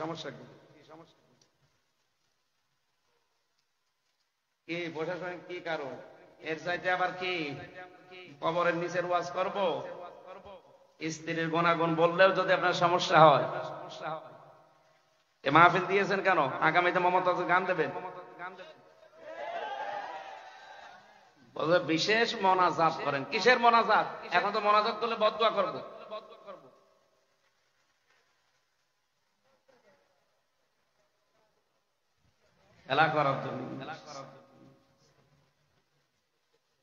সমস্যা কি প্রশাসনিক কি কারণ? এর চাইতে আবার কি কবরের নিচের ওয়াজ করব? স্ত্রীর গুণাগুণ বললেও যদি আপনার সমস্যা হয়, এ মাহফিল দিয়েছেন কেন? আগামীতে মমতা গান দেবেন, বিশেষ মোনাজাত করেন। কিসের মোনাজাত? এখন তো মোনাজাত করলে বদদুয়া করব। খেলা করার জন্য।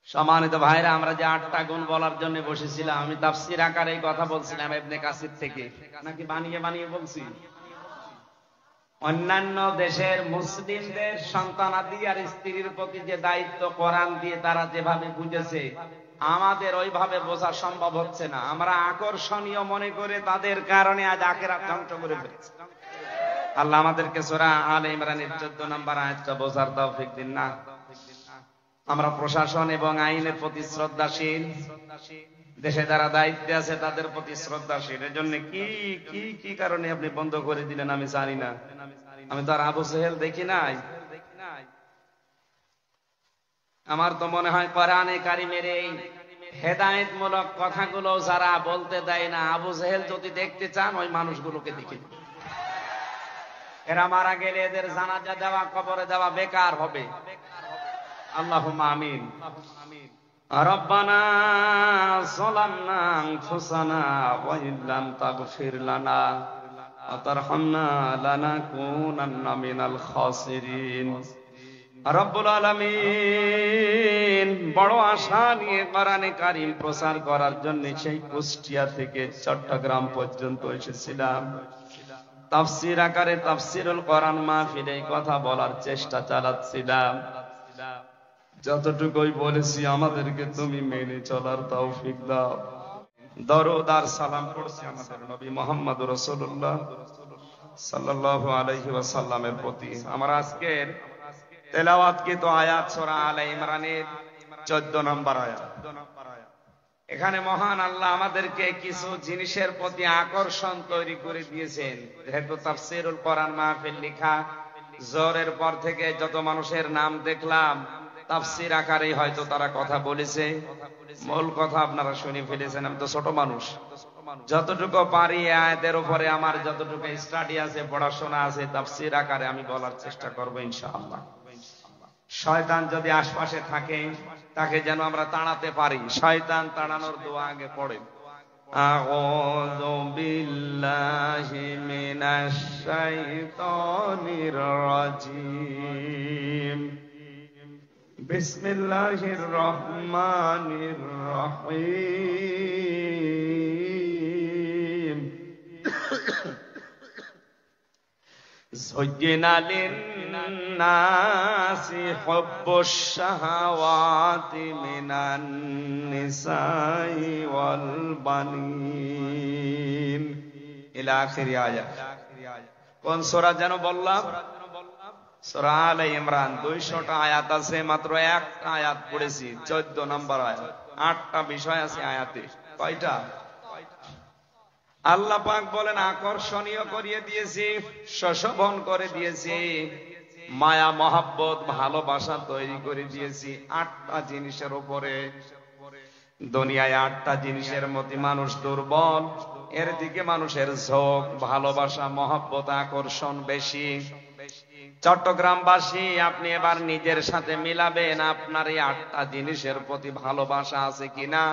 সম্মানিত ভাইরা, আমরা যে 8টা গুণ বলার জন্য বসেছিলাম, আমি তাফসীর আকারে এই কথা বলছিলাম ইবনে কাসির থেকে, নাকি বানিয়ে বানিয়ে বলছি? অন্যান্য দেশের মুসলিমদের সন্তানাদি আর স্ত্রীর প্রতি যে দায়িত্ব কোরআন দিয়ে তারা যেভাবে বুঝেছে, আমাদের ওইভাবে বোঝা সম্ভব হচ্ছে না। আমরা আকর্ষণীয় মনে করে তাদের কারণে আজ আখিরাত ধ্বংস করে ফেলছি। আল্লাহ আমাদেরকে সূরা আলে ইমরানের 14 নম্বর আয়াতটা বোঝার তৌফিক দিন না। আমরা প্রশাসন এবং আইনের প্রতি শ্রদ্ধাশীল, দেশে যারা দায়িত্বে আছে তাদের প্রতি শ্রদ্ধাশীল। এর জন্য কি কি কি কারণে আপনি বন্ধ করে দিলেন আমি জানি না। আমি তো আর আবু সেহেল দেখি নাই। আমার তো মনে হয় কোরআনে কারিমের এই হেদায়েতমূলক কথাগুলো যারা বলতে দেয় না, আবু সেহেল যদি দেখতে চান ওই মানুষগুলোকে দেখে দিন। এরা মারা গেলে এদের জানাজা দেওয়া, কবরে দেওয়া বেকার হবে। আল্লাহুম্মা আমিন। রব্বানা যালামনা আনফুসানা ওয়া ইল্লাম তাগফির লানা ওয়া তারহামনা লানাকুনান্না মিনাল খাসিরিন। রব্বুল আলামিন, বড় আশা নিয়ে কোরআনে কারীম প্রচার করার জন্য সেই কুষ্টিয়া থেকে চট্টগ্রাম পর্যন্ত এসেছিলাম। তাফসীর আকারে তাফসীরুল কোরআন মাহফিলে কথা বলার চেষ্টা চালাচ্ছিলাম। যতটুকুই বলেছি আমাদেরকে তুমি মেনে চলার তৌফিক দাও। দরুদ আর সালাম পড়ছি আমাদের নবী মুহাম্মদ রাসূলুল্লাহ সাল্লাল্লাহু আলাইহি ওয়াসাল্লামের প্রতি। আমরা আজকের তেলাওয়াতকৃত আয়াত সূরা আলে ইমরানের 14 নম্বর আয়াত। এখানে মহান আল্লাহ আমাদেরকে কিছু জিনিসের প্রতি আকর্ষণ তৈরি করে দিয়েছেন। যেহেতু তাফসীরুল কোরআন মাহফিল লেখা, জোহরের পর থেকে যত মানুষের নাম দেখলাম তাফসীর আকারে হয়তো তারা কথা বলেছে, মূল কথা আপনারা শুনে ফেলেছেন। আমি তো ছোট মানুষ, যতটুকু পারি আয়াতের উপরে আমার যতটুকু স্টাডি আছে, পড়াশোনা আছে, তাফসীর আকারে আমি বলার চেষ্টা করব ইনশাআল্লাহ। শয়তান যদি আশপাশে থাকে তাকে যেন আমরা তাড়াতে পারি। শয়তান তাড়ানোর দোয়া আগে পড়েন। আউযু বিল্লাহি মিনাশ শাইতানির রাজিম। বিসমিল্লাহির রহমানির রহিম। যুজ্জিনা লিন-নাসি হুব্বুশ শাহাওয়াতি মিনান নিসাই ওয়াল বানিন ইলা আখিরি আয়াত। কোন সূরা যেন বললাম? সূরা আলে ইমরান। 200টা আয়াত আছে, মাত্র একটা আয়াত পড়েছি, 14 নম্বর আয়াত। 8টা বিষয় আছে আয়াতে। কয়টা? আল্লাহ পাক বলেন আকর্ষণীয় করিয়ে দিয়েছি, শোভন করে দিয়েছি, মায়া মহাব্বত ভালোবাসা তৈরি করে দিয়েছি 8টা জিনিসের উপরে। দুনিয়ায় 8টা জিনিসের মধ্যে মানুষ দুর্বল, এর দিকে মানুষের ঝোঁক, ভালোবাসা, মহাব্বত, আকর্ষণ বেশি। চট্টগ্রামবাসী, আপনি এবার নিজের সাথে মিলাবেন আপনার এই 8টা জিনিসের প্রতি ভালোবাসা আছে কিনা।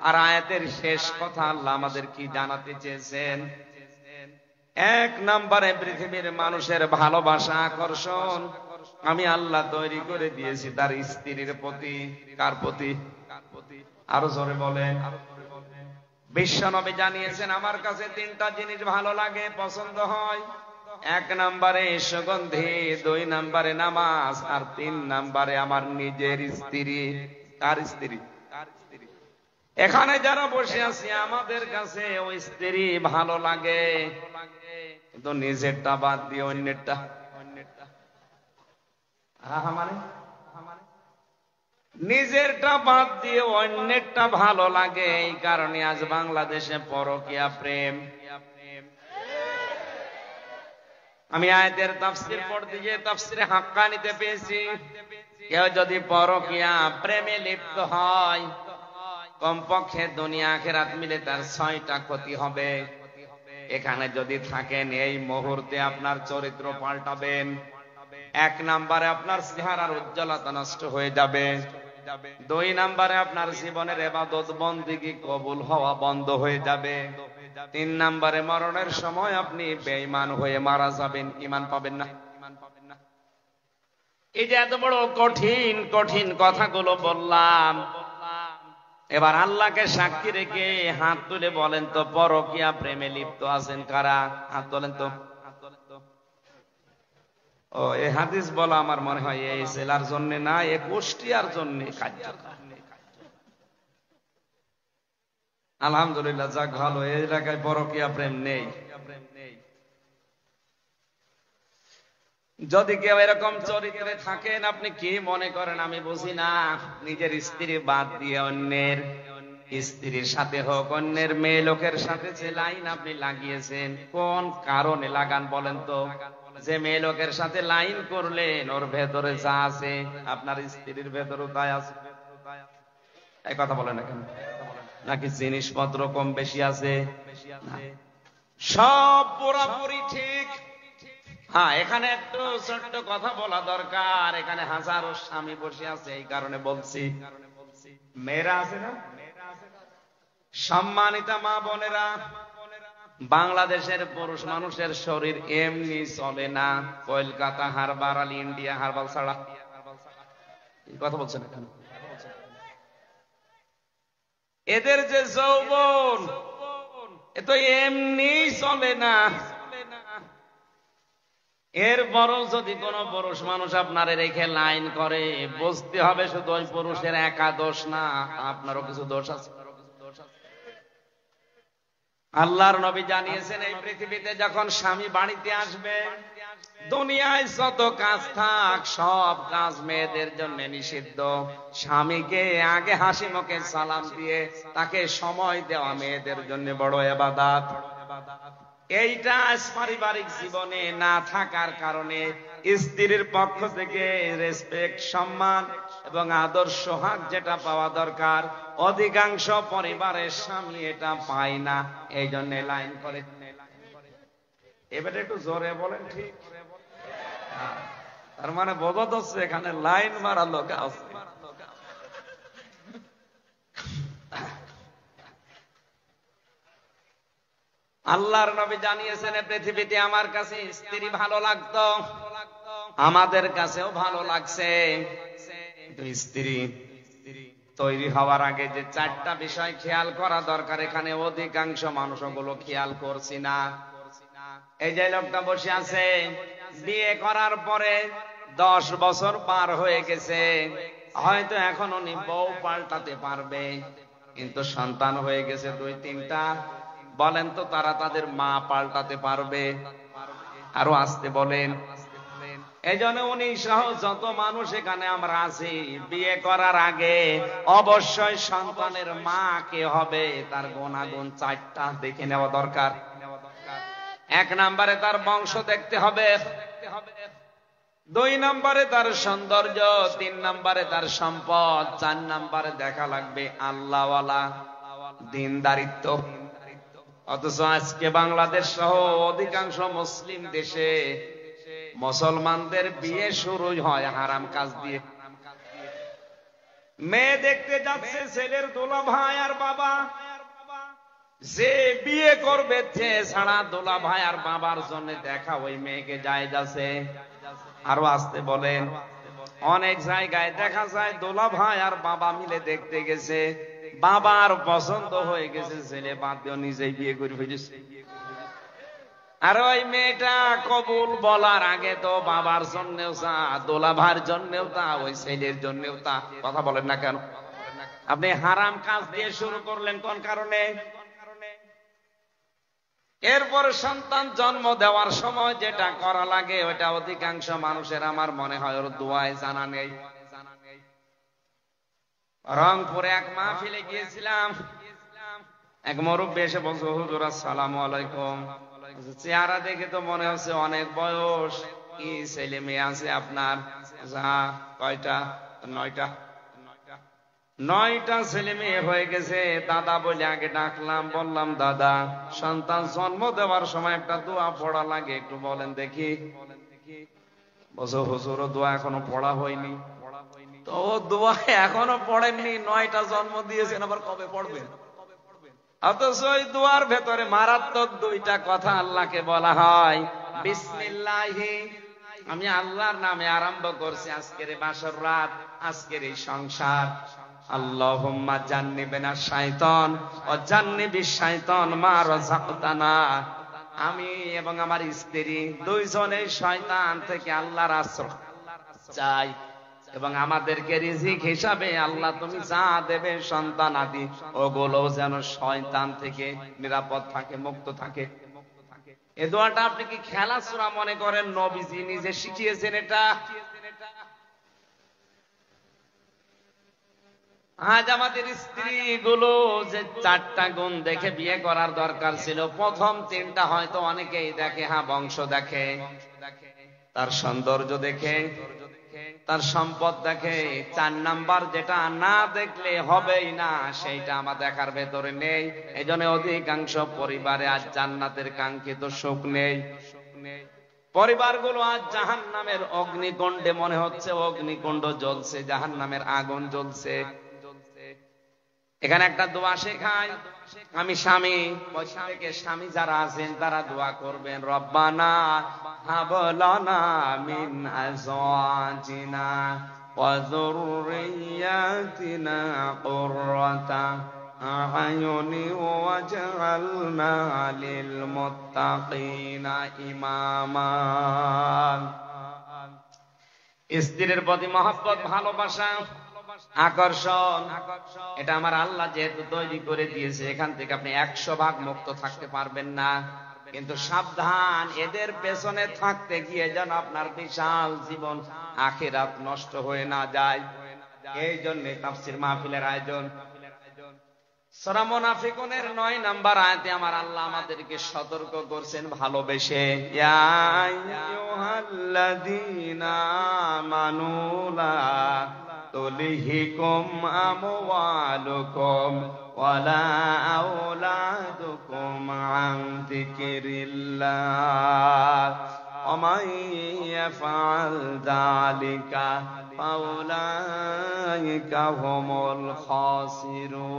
আর আয়াতের শেষ কথা আল্লাহ আমাদের কি জানাতে চেয়েছেন? 1 নম্বরে পৃথিবীর মানুষের ভালোবাসা, আকর্ষণ আমি আল্লাহ তৈরি করে দিয়েছি তার স্ত্রীর প্রতি। কার প্রতি? আরো জোরে বলেন। বিশ্বনবী জানিয়েছেন আমার কাছে 3টা জিনিস ভালো লাগে, পছন্দ হয়। 1 নম্বরে সুগন্ধি, 2 নম্বরে নামাজ, আর 3 নম্বরে আমার নিজের স্ত্রী। কার স্ত্রী? এখানে যারা বসে আছি আমাদের কাছে ওই স্ত্রী ভালো লাগে, কিন্তু নিজেরটা বাদ দিয়ে অন্যেরটা। মানে নিজেরটা বাদ দিয়ে অন্যেরটা ভালো লাগে। এই কারণে আজ বাংলাদেশে পরকীয়া প্রেম। আমি আয়াতের তাফসীর পড়তে গিয়ে তাফসীরে হাক্কানিতে পেয়েছি, কেউ যদি পরকীয়া প্রেমে লিপ্ত হয় কমপক্ষে দুনিয়া আখিরাত মিলে তার 6টা ক্ষতি হবে। এখানে যদি থাকেন এই মুহূর্তে আপনার চরিত্র পাল্টাবেন। 1 নম্বরে আপনার চেহারার উজ্জ্বলতা নষ্ট হয়ে যাবে। 2 নম্বরে আপনার জীবনের ইবাদত বন্দেগী কবুল হওয়া বন্ধ হয়ে যাবে। 3 নম্বরে মরণের সময় আপনি বেঈমান হয়ে মারা যাবেন, ঈমান পাবেন না। এই যে এত বড় কঠিন কঠিন কথাগুলো বললাম, এবার আল্লাহকে সাক্ষী রেখে হাত তুলে বলেন তো পরকীয়া প্রেমে লিপ্ত আছেন কারা? হাত তোলেন তো। ও এই হাদিস বলা আমার মনে হয় এই জেলার জন্য না, এই কুষ্টিয়ার জন্য কার্যকর। আলহামদুলিল্লাহ, যাক ভালো, এই এলাকায় পরকীয়া প্রেম নেই। যদি কেউ এরকম চরিত্রে থাকেন, আপনি কি মনে করেন আমি বুঝি না, নিজের স্ত্রী বাদ দিয়ে অন্যের স্ত্রীর সাথে হোক, অন্যের মেয়ে লোকের সাথে যে লাইন আপনি লাগিয়েছেন, কোন কারণে লাগান বলেন তো? যে মেয়ে লোকের সাথে লাইন করলেন ওর ভেতরে যা আছে আপনার স্ত্রীর ভেতরেও তাই আছে। এই কথা বলেন না কেন? নাকি জিনিসপত্র কম বেশি আছে? সব পুরোপুরি ঠিক। হ্যাঁ, এখানে একটু ছোট্ট কথা বলা দরকার। এখানে হাজারো স্বামী বসে আছে, এই কারণে বলছি। মেয়েরা আছে না, সম্মানিতা মা বোনেরা, বাংলাদেশের পুরুষ মানুষের শরীর এমনি চলে না কলকাতা হারবার আর ইন্ডিয়া হারবাল ছাড়া। কথা বলছেন এখানে? এদের যে যৌবন এ তো এমনি চলে না। এরপরও যদি কোন পুরুষ মানুষ আপনার রেখে লাইন করে, বুঝতে হবে শুধু ওই পুরুষের একা দোষ না, আপনারও কিছু দোষ আছে। আল্লাহর নবী জানিয়েছেন এই পৃথিবীতে যখন স্বামী বাড়িতে আসবে, দুনিয়ায় যত কাজ থাক সব কাজ মেয়েদের জন্য নিষিদ্ধ। স্বামীকে আগে হাসি মুখে সালাম দিয়ে তাকে সময় দেওয়া মেয়েদের জন্য বড় ইবাদত। এইটা পারিবারিক জীবনে না থাকার কারণে স্ত্রীর পক্ষ থেকে রেসপেক্ট, সম্মান এবং আদর সোহাগ যেটা পাওয়া দরকার, অধিকাংশ পরিবারের স্বামী এটা পায় না, এই জন্য লাইন করে। এবারে একটু জোরে বলেন ঠিক। তার মানে বোঝা যাচ্ছে এখানে লাইন মারা লোক আছে। আল্লাহর নবী জানিয়েছেন পৃথিবীতে আমার কাছে স্ত্রী ভালো লাগতো, আমাদের কাছেও ভালো লাগছে। স্ত্রী তৈরি হওয়ার আগে যে 4টা বিষয় খেয়াল করা দরকার, এখানে অধিকাংশ মানুষ ওগুলো খেয়াল করছি না। এই যে লোকটা বসে আছে, বিয়ে করার পরে 10 বছর পার হয়ে গেছে, হয়তো এখন উনি বউ পাল্টাতে পারবে, কিন্তু সন্তান হয়ে গেছে 2-3টা। বলেন তো তারা তাদের মা পাল্টাতে পারবে? আরো আসতে বলেন। এই জন্য উনি সহ যত মানুষ এখানে আমরা আছি, বিয়ে করার আগে অবশ্যই সন্তানের মা কে হবে তার গুণাগুণ 4টা দেখে নেওয়া দরকার। 1 নম্বরে তার বংশ দেখতে হবে, 2 নম্বরে তার সৌন্দর্য, 3 নম্বরে তার সম্পদ, 4 নম্বরে দেখা লাগবে আল্লাহওয়ালা, দিনদারিত্ব। অথচ আজকে বাংলাদেশ সহ অধিকাংশ মুসলিম দেশে মুসলমানদের বিয়ে শুরু হয় হারাম কাজ দিয়ে। মেয়ে দেখতে যাচ্ছে ছেলের দোলা ভাই আর বাবা, যে বিয়ে করবে ছাড়া দোলা ভাই আর বাবার জন্য দেখা ওই মেয়েকে জায়েজ আছে। আরো আসতে বলেন। অনেক জায়গায় দেখা যায় দোলা ভাই আর বাবা মিলে দেখতে গেছে, বাবার পছন্দ হয়ে গেছে, ছেলে বাদ দিয়ে নিজেই বিয়ে করে ফেলেছে। আর ওই মেয়েটা কবুল বলার আগে তো বাবার জন্যও তা, দোলা ভাইয়ের জন্যও তা, ওই ছেলের জন্যও তা। কথা বলেন না কেন? আপনি হারাম কাজ দিয়ে শুরু করলেন কোন কারণে? এরপর সন্তান জন্ম দেওয়ার সময় যেটা করা লাগে ওটা অধিকাংশ মানুষের আমার মনে হয় ওর দোয়ায় জানা নেই। রংপুরে এক মাহফিলে গিয়েছিলাম, এক মুরব্বি এসে বলছে, হুজুর আসসালামু আলাইকুম। চেহারা দেখে তো মনে হচ্ছে অনেক বয়স। কি ছেলে মেয়ে আছে আপনার? কয়টা? 9টা। 9টা ছেলে মেয়ে হয়ে গেছে। দাদা বলে আগে ডাকলাম, বললাম দাদা, সন্তান জন্ম দেওয়ার সময় একটা দোয়া পড়া লাগে, একটু বলেন দেখি। বছর হুজুর দোয়া এখনো পড়া হয়নি। তো দোয়া এখনো পড়েননি, 9টা জন্ম দিয়েছেন, আবার কবে পড়বেন? অথচ ওই দোয়ার ভেতরে মারাত্মক 2টা কথা আল্লাহকে বলা হয়। বিসমিল্লাহি, আমি আল্লাহর নামে আরম্ভ করছি আজকের বাসর রাত, আজকের এই সংসার। আল্লাহুম্মা জান্নিবিনা শাইতান ওয়া জান্নিবিশ শাইতান মা রাযাকতানা। আমি এবং আমার স্ত্রী দুইজনেই শয়তান থেকে আল্লাহর আশ্রয় চাই, এবং আমাদেরকে রিজিক হিসাবে আল্লাহ তুমি যা দেবে সন্তান আদি, ওগুলো যেন শয়তান থেকে নিরাপদ থাকে, মুক্ত থাকে। এই দোয়াটা আপনি কি খেলাধুলা মনে করেন? নবীজি নিজে শিখিয়েছেন এটা। আজ আমাদের স্ত্রীগুলো যে 4টা গুণ দেখে বিয়ে করার দরকার ছিল, প্রথম 3টা হয়তো অনেকেই দেখে, হ্যাঁ বংশ দেখে, তার সৌন্দর্য দেখে, তার সম্পদ দেখে। 4 নাম্বার যেটা না দেখলে হবেই না, সেইটা আমার দেখার ভেতরে নেই। এই জন্য অধিকাংশ পরিবারে আজ জান্নাতের কাঙ্ক্ষিত সুখ নেই। পরিবারগুলো আজ জাহান্নামের অগ্নিকুণ্ডে, মনে হচ্ছে অগ্নিকুণ্ড জ্বলছে, জাহান্নামের আগুন জ্বলছে। এখানে একটা দোয়া শেখায়। আমি স্বামী, স্বামী যারা আছেন তারা দোয়া করবেন, রব্বানা হাব লানা মিন আজওয়াজিনা ওয়া যুররিয়াতিনা কুররাতা আ'য়ুনি ওয়াজআলনা লিল মুত্তাকিনা ইমামা। স্ত্রীর প্রতি মহব্বত, ভালোবাসা, আকর্ষণ, এটা আমার আল্লাহ যেহেতু তৈরি করে দিয়েছে, এখান থেকে আপনি 100 ভাগ মুক্ত থাকতে পারবেন না। কিন্তু সাবধান, এদের পেছনে থাকতে গিয়ে যেন আপনার বিশাল জীবন আখিরাত নষ্ট হয়ে না যায়। এই জন্য তাফসীর মাহফিলের আয়োজন। সূরা মুনাফিকুনের 9 নাম্বার আয়াতে আমার আল্লাহ আমাদেরকে সতর্ক করছেন ভালোবেসে, ইয়া আইয়ুহাল্লাযীনা আমানু লা তুলহিকুম আমওয়ালুকুম ওয়ালা আওলাদুকুম আন যিকরিল্লাহ ওয়া মান ইয়াফআল যালিকা ফাউলাইকা হুমুল খাসিরুন।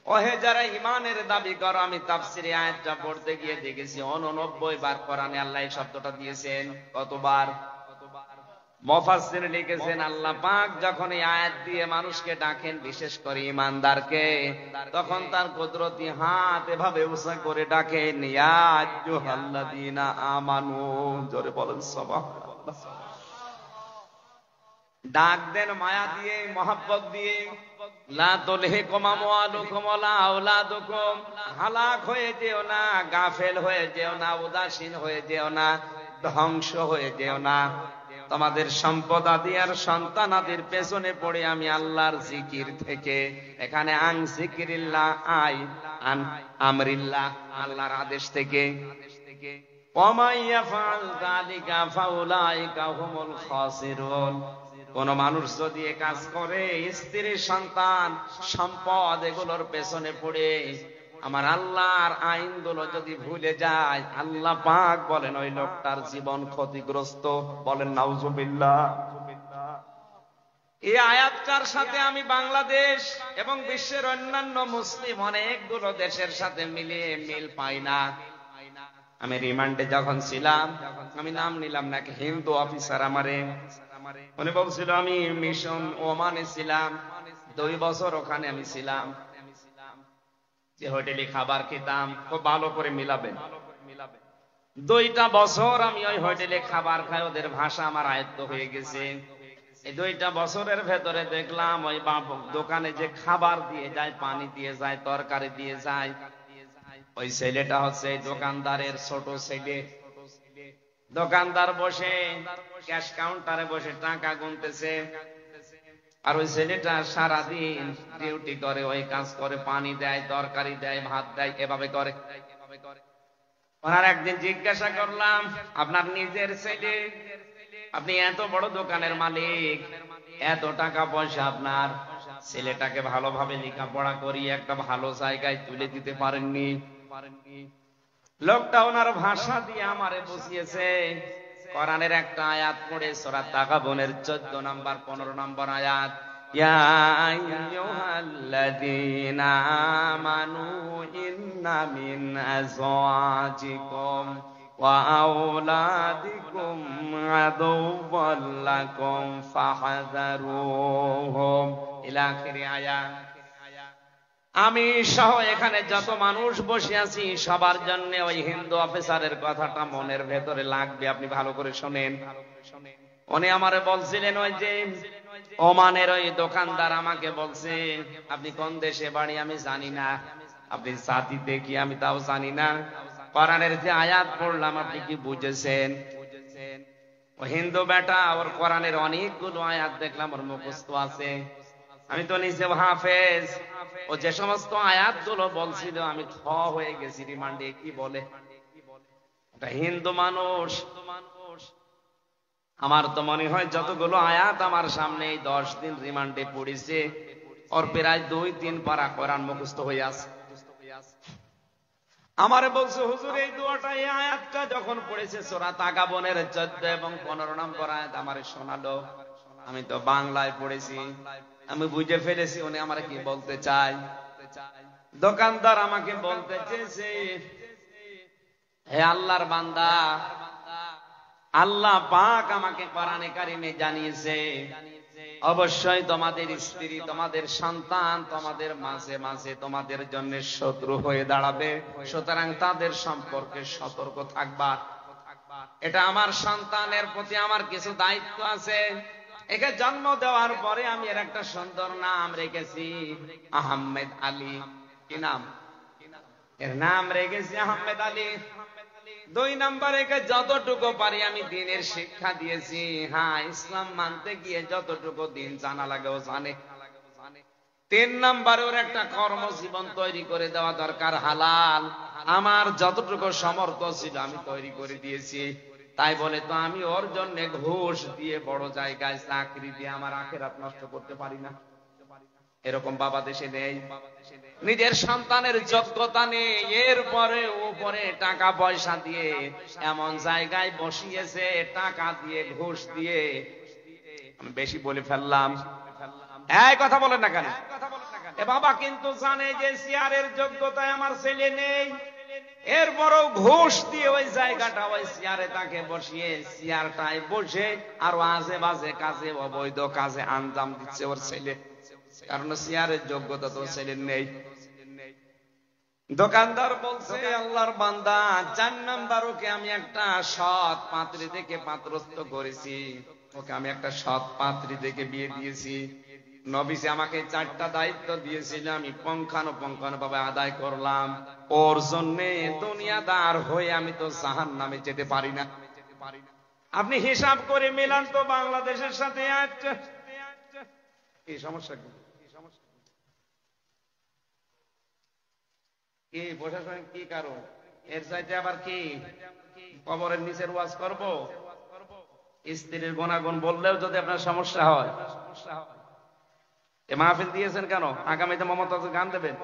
ওহে যারা ঈমানের দাবি করো, আমি তাফসীরে আয়াতটা পড়তে গিয়ে দেখেছি 89 বার কোরআনে আল্লাহ এই শব্দটা দিয়েছেন। কতবার? মুফাসসির লিখেছেন আল্লাহ পাক যখন এই আয়াত দিয়ে মানুষকে ডাকেন, বিশেষ করে ঈমানদারকে, তখন তার কুদরতি হাত এভাবে উঁচা করে ডাকেন, ইয়া আইয়ুহাল্লাযীনা আমানু। জোরে বলেন সুবহানাল্লাহ। ডাক দেন মায়া দিয়ে, মহব্বত দিয়ে। লা তুলহিকুম আমওয়ালুকুম ওয়ালা আওলাদুকুম, হালাক হয়ে যেও না, গাফেল হয়ে যেও না, উদাসীন হয়ে যেও না, ধ্বংস হয়ে যেও না। তোমাদের সম্পদ আদি আর সন্তান আদির পেছনে পড়ে আমি আল্লাহর জিকির থেকে, এখানে আন জিকিরিল্লাহ, আই আন আমরিল্লাহ, আল্লাহর আদেশ থেকে। ওয়া মান ইয়াফআল যালিকা ফাউলাইকা হুমুল খাসিরুন। কোন মানুষ যদি এ কাজ করে, স্ত্রী, সন্তান, সম্পদ এগুলোর পেছনে পড়ে আমার আল্লাহর আইনগুলো যদি ভুলে যায়, আল্লাহ পাক বলেন ওই লোকটার জীবন ক্ষতিগ্রস্ত। বলেন নাউজুবিল্লাহ। এই আয়াতটার সাথে আমি বাংলাদেশ এবং বিশ্বের অন্যান্য মুসলিম অনেকগুলো দেশের সাথে মিলিয়ে মিল পাই না। আমি রিমান্ডে যখন ছিলাম, আমি নাম নিলাম না, হিন্দু অফিসার আমারে উনি বলছিল, আমি মিশন ওমানে ছিলাম 2 বছর, ওখানে আমি ছিলাম, যে হোটেলে খাবার খেতাম, খুব ভালো করে মিলাবেন। 2টা বছর আমি ওই হোটেলে খাবার খাই, ওদের ভাষা আমার আয়ত্ত হয়ে গেছে। এই 2টা বছরের ভেতরে দেখলাম ওই দোকানে যে খাবার দিয়ে যায়, পানি দিয়ে যায়, তরকারি দিয়ে যায়, ওই ছেলেটা হচ্ছে দোকানদারের ছোট ছেলে। দোকানদার বসে ক্যাশ কাউন্টারে বসে টাকা গুনতেছে, আর ওই ছেলেটা সারাদিন ডিউটি করে, ওই কাজ করে, পানি দেয়, তরকারি দেয়, ভাত দেয়, এভাবে করে। ওনার একদিন জিজ্ঞাসা করলাম, আপনার নিজের ছেলে, আপনি এত বড় দোকানের মালিক, এত টাকা পয়সা, আপনার ছেলেটাকে ভালোভাবে লেখাপড়া করিয়ে একটা ভালো জায়গায় তুলে দিতে পারেননি? লোকটা ওনার ভাষা দিয়ে আমারে বুঝিয়েছে। কোরআনের একটা আয়াত পড়ে, সূরা তাগাবুনের 14 নম্বর 15 নম্বর আয়াত, ইয়া আইয়ুহাল্লাযীনা আমানু ইন্না মিন আযওয়াজিকুম ওয়া আওলাদিকুম আদুওয়াল লাকুম ফাহযারুহুম, ইলা আখিরি আয়াত। আমি সহ এখানে যত মানুষ বসে আছি সবার জন্য ওই হিন্দু অফিসারের কথাটা মনের ভেতরে লাগবে। আপনি ভালো করে শোনেন। উনি আমারে বলছিলেন, ওই যে ওমানের ওই দোকানদার আমাকে বলছে, আপনি কোন দেশে বাড়ি আমি জানি না, আপনি জাতিতে কি আমি তাও জানি না, কোরআনের যে আয়াত পড়লাম আপনি কি বুঝেছেন? ও হিন্দু বেটা, ওর কোরআনের অনেকগুলো আয়াত দেখলাম ওর মুখস্থ আছে। আমি তো নিজে হাফেজ। ও যে সমস্ত আয়াতগুলো বলছিল আমি থ হয়ে গেছি, রিমান্ডে কি বলে একটা হিন্দু মানুষ। আমার তো মনে হয় যতগুলো আয়াত আমার সামনে এই 10 দিন রিমান্ডে পড়েছে, ওর প্রায় 2-3 পারা কোরআন মুখস্থ হয়ে আছে। আমারে বলছে, হুজুর এই দোয়াটা, এই আয়াতটা যখন পড়েছে সূরা তাগাবুনের 14 এবং 15 নম্বর আয়াত আমারে শোনালো। আমি তো বাংলায় পড়েছি, আমি বুঝে ফেলেছি উনি আমারে কি বলতে চায়। দোকানদার আমাকে বলতে চেয়েছে, হে আল্লাহর বান্দা, আল্লাহ পাক আমাকে কোরআনে কারিমে জানিয়েছে অবশ্যই তোমাদের স্ত্রী, তোমাদের সন্তান তোমাদের মাঝে মাঝে তোমাদের জন্য শত্রু হয়ে দাঁড়াবে, সুতরাং তাদের সম্পর্কে সতর্ক থাকবা। এটা আমার সন্তানের প্রতি আমার কিছু দায়িত্ব আছে। একে জন্ম দেওয়ার পরে আমি এর একটা সুন্দর নাম রেখেছি, আহমেদ আলী। কি নাম? এর নাম রেখেছি আহমেদ আলী। 2 নম্বর, একে যতটুকু পারি আমি দিনের শিক্ষা দিয়েছি। হ্যাঁ, ইসলাম মানতে গিয়ে যতটুকু দিন জানা লাগে ও জানে। 3 নম্বরে ওর একটা কর্মজীবন তৈরি করে দেওয়া দরকার, হালাল। আমার যতটুকু সামর্থ্য ছিল আমি তৈরি করে দিয়েছি। তাই বলে তো আমি ওর জন্য ঘুষ দিয়ে বড় জায়গায় চাকরি দিয়ে আমার আখিরাত নষ্ট করতে পারি না। এরকম বাবা দেশে নেই। নিজের সন্তানের যোগ্যতা নেই, এরপরে উপরে টাকা পয়সা দিয়ে এমন জায়গায় বসিয়েছে, টাকা দিয়ে ঘুষ দিয়ে। আমি বেশি বলে ফেললাম, এই কথা বলেন না কেন? এ বাবা কিন্তু জানে যে চেয়ারের যোগ্যতায় আমার ছেলে নেই, এরপরও ঘুষ দিয়ে ওই জায়গাটা, ওই চেয়ারে তাকে বসিয়ে চেয়ারটায় বসে আরো আজে বাজে কাজে, অবৈধ কাজে আঞ্জাম দিচ্ছে ওর ছেলে, কারণ চেয়ারের যোগ্যতা তো ছেলের নেই। দোকানদার বলছে, আল্লাহর বান্দা, 4 নাম্বার, ওকে আমি একটা সৎ পাত্রী দেখে পাত্রস্থ করেছি, ওকে আমি একটা সৎ পাত্রী দেখে বিয়ে দিয়েছি। নবীজি আমাকে 4টা দায়িত্ব দিয়েছিল, আমি পুঙ্খানুপুঙ্খানুভাবে আদায় করলাম। ওর জন্য দুনিয়াদার হয়ে আমি তো জাহান্নামে যেতে পারি না। আপনি হিসাব করে মেলান তো বাংলাদেশের সাথে। এই সমস্যা কি? কি প্রশাসন কি কারণ? এর চাইতে আবার কি কবরের নিচের ওয়াজ করব? স্ত্রীর গুণাগুণ বললেও যদি আপনার সমস্যা হয়, এ মাহফিল দিয়েছেন কেন? আগামীতে মমতাজ গান দেবেন,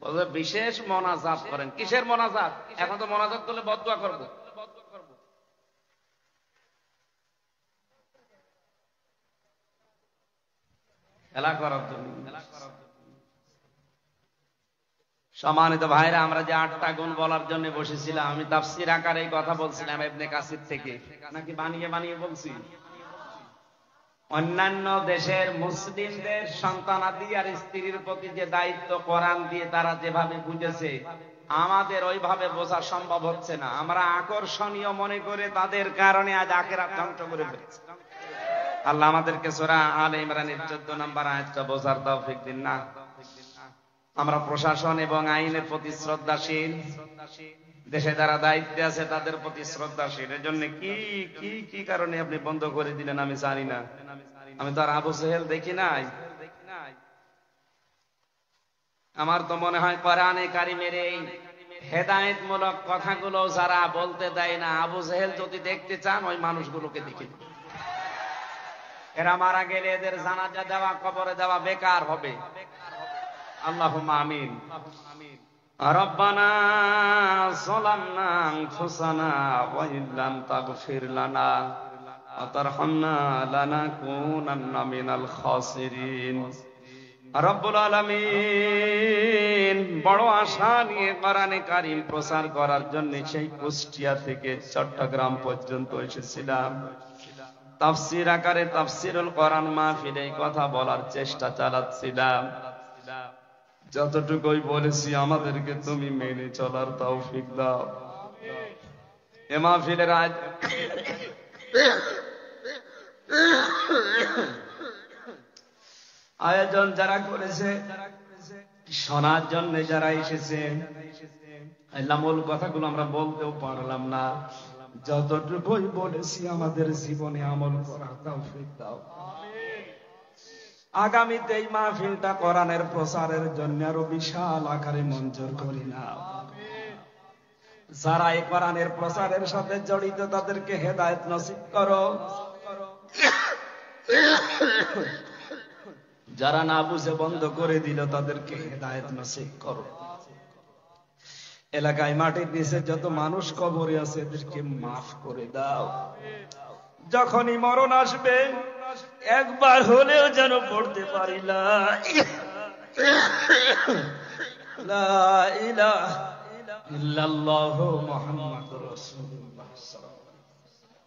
বলবে বিশেষ মোনাজাত করেন। কিসের মোনাজাত? এখন তো মোনাজাত করলে বদদুয়া করব। খেলা করার জন্য। সম্মানিত ভাইরা, আমরা যে 8টা গুণ বলার জন্য বসেছিলাম, আমি তাফসীর আকারে এই কথা বলছিলাম ইবনে কাসির থেকে, নাকি বানিয়ে বানিয়ে বলছি? অন্যান্য দেশের মুসলিমদের সন্তানাদি আর স্ত্রীর প্রতি যে দায়িত্ব কোরআন দিয়ে তারা যেভাবে বুঝেছে, আমাদের ওইভাবে বোঝা সম্ভব হচ্ছে না। আমরা আকর্ষণীয় মনে করে তাদের কারণে আজ আখিরাত ধ্বংস করে ফেলছি। আল্লাহ আমাদেরকে সূরা আলে ইমরানের 14 নম্বর আয়াতটা বোঝার তৌফিক দিন না। আমরা প্রশাসন এবং আইনের প্রতি শ্রদ্ধাশীল, দেশে যারা দায়িত্বে আছে তাদের প্রতি শ্রদ্ধাশীল। এর জন্য কি কি কি কারণে আপনি বন্ধ করে দিলেন আমি জানি না। আমি তো আর আবু সেহেল দেখি নাই। আমার তো মনে হয় কোরআনে কারিমের এই হেদায়েতমূলক কথাগুলো যারা বলতে দেয় না, আবু জেহেল যদি দেখতে চান ওই মানুষগুলোকে দেখে। এরা মারা গেলে এদের জানাজা দেওয়া, কবরে দেওয়া বেকার হবে। আল্লাহুম্মা আমিন। রব্বানা যালামনা আনফুসানা ওয়া ইল্লাম তাগফির লানা ওয়া তারহামনা লানাকুনান্না মিনাল খাসিরিন। রব্বুল আলামিন বড় আশা নিয়ে কোরআনে কারীম প্রচার করার জন্য সেই কুষ্টিয়া থেকে চট্টগ্রাম পর্যন্ত এসেছিলাম। তাফসীর আকারে তাফসীরুল কোরআন মাহফিলে কথা বলার চেষ্টা চালাচ্ছিলাম। যতটুকুই বলেছি আমাদেরকে তুমি মেনে চলার তৌফিক দাও। এ মাহফিলের আয়োজন যারা করেছে, শোনার জন্য যারা এসেছে, মূল কথাগুলো আমরা বলতেও পারলাম না। যতটুকুই বলেছি আমাদের জীবনে আমল করার তৌফিক দাও। আগামীতে এই মাহফিলটা কোরআনের প্রচারের জন্য আরো বিশাল আকারে মঞ্জুর করি না। যারা এই কোরআনের প্রচারের সাথে জড়িত তাদেরকে হেদায়েত নসিব করো। যারা না বুঝে বন্ধ করে দিল তাদেরকে হেদায়েত নসিব করো। এলাকায় মাটির নিচে যত মানুষ কবরে আছে এদেরকে মাফ করে দাও। যখনই মরণ আসবে একবার হলেও যেন পড়তে পারি লা ইলাহা ইল্লাল্লাহু মুহাম্মাদুর রাসূলুল্লাহ সাল্লাল্লাহু আলাইহি ওয়াসাল্লাম।